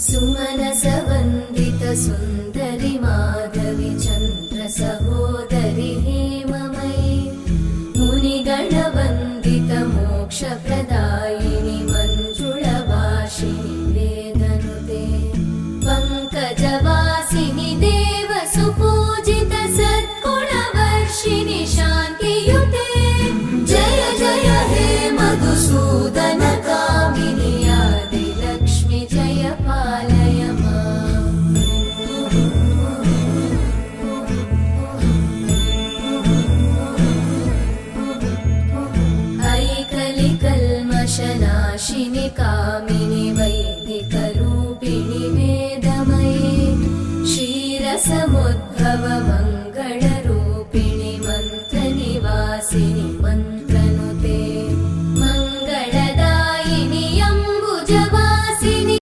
सुमनसवन्दित सुन्दरि माधवि चन्द्र सहोदरि हेममयि मुनिगणवन्दित मोक्षप्रदायिनि मञ्जुळभाषिणि वेदनुते पङ्कजवासिनि देवसुपूजित सद्गुणवर्षिणि शान्तियुते जय जय हे मधुसूदन कामिनि आदिलक्ष्मि जयपाल